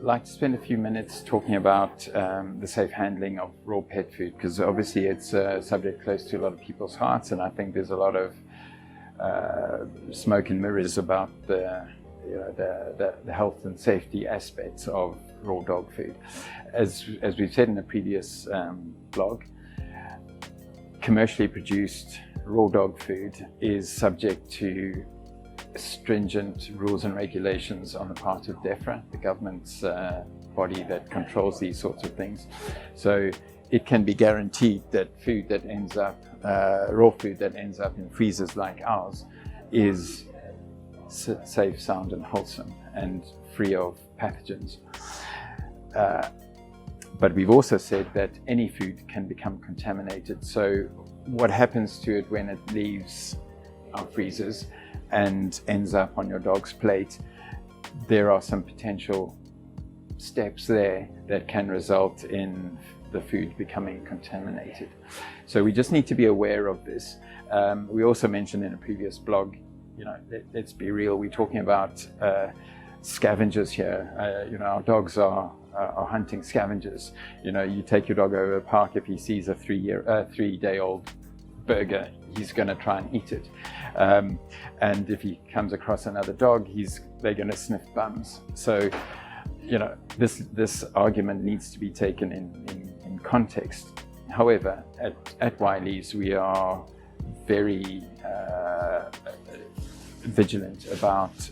like to spend a few minutes talking about the safe handling of raw pet food, because obviously it's a subject close to a lot of people's hearts, and I think there's a lot of smoke and mirrors about the health and safety aspects of raw dog food. As we've said in a previous blog, commercially produced raw dog food is subject to stringent rules and regulations on the part of DEFRA, the government's body that controls these sorts of things. So it can be guaranteed that food that ends up, raw food that ends up in freezers like ours, is safe, sound and wholesome and free of pathogens. But we've also said that any food can become contaminated. So what happens to it when it leaves our freezers and ends up on your dog's plate, there are some potential steps there that can result in the food becoming contaminated. So we just need to be aware of this. We also mentioned in a previous blog, let's be real, we're talking about scavengers here. Our dogs are hunting scavengers. You take your dog over a park, if he sees a 3-day-old burger, he's going to try and eat it. And if he comes across another dog, they're going to sniff bums. So, this argument needs to be taken in context. However, at Wiley's, we are very vigilant about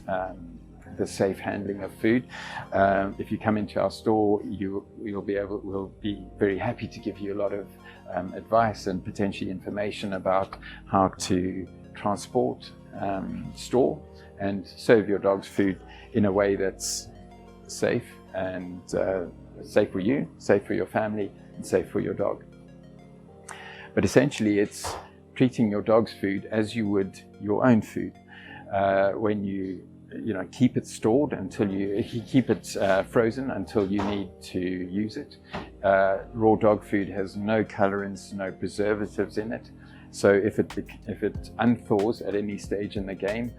the safe handling of food. If you come into our store, we'll be very happy to give you a lot of advice and potentially information about how to transport, store and serve your dog's food in a way that's safe and safe for you, safe for your family and safe for your dog. But essentially it's treating your dog's food as you would your own food. When you keep it stored until you keep it frozen until you need to use it. Raw dog food has no colorants, no preservatives in it. So if it unthaws at any stage in the game,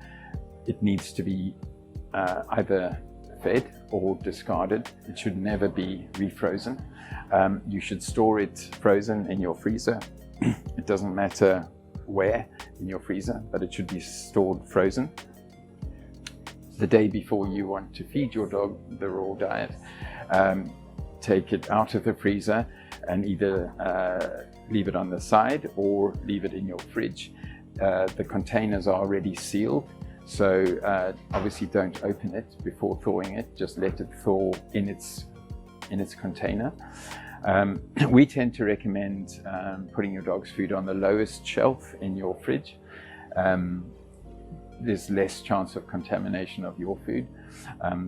it needs to be either fed or discarded. It should never be refrozen. You should store it frozen in your freezer. It doesn't matter where in your freezer, but it should be stored frozen. The day before you want to feed your dog the raw diet, take it out of the freezer and either leave it on the side or leave it in your fridge. The containers are already sealed, so obviously don't open it before thawing it, just let it thaw in its container. We tend to recommend putting your dog's food on the lowest shelf in your fridge. There's less chance of contamination of your food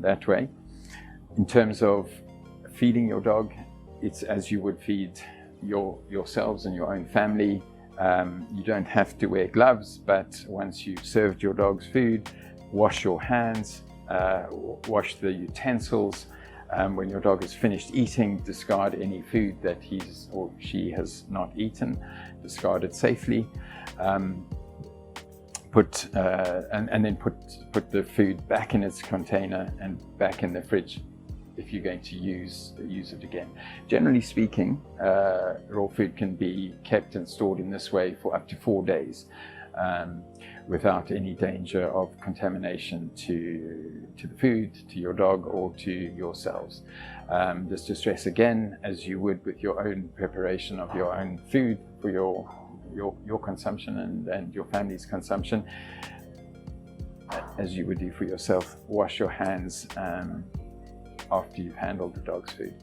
that way. In terms of feeding your dog, it's as you would feed yourselves and your own family. You don't have to wear gloves, but once you've served your dog's food, wash your hands, wash the utensils. When your dog is finished eating, discard any food that he's or she has not eaten, discard it safely. And then put the food back in its container and back in the fridge if you're going to use it again. Generally speaking, raw food can be kept and stored in this way for up to 4 days without any danger of contamination to the food, to your dog or to yourselves. Just to stress again, as you would with your own preparation of your own food for your consumption and your family's consumption, as you would do for yourself, wash your hands after you've handled the dog's food.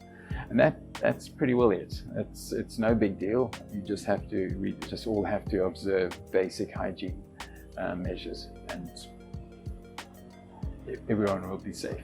And that's pretty well it. It's no big deal. We just all have to observe basic hygiene measures, and everyone will be safe.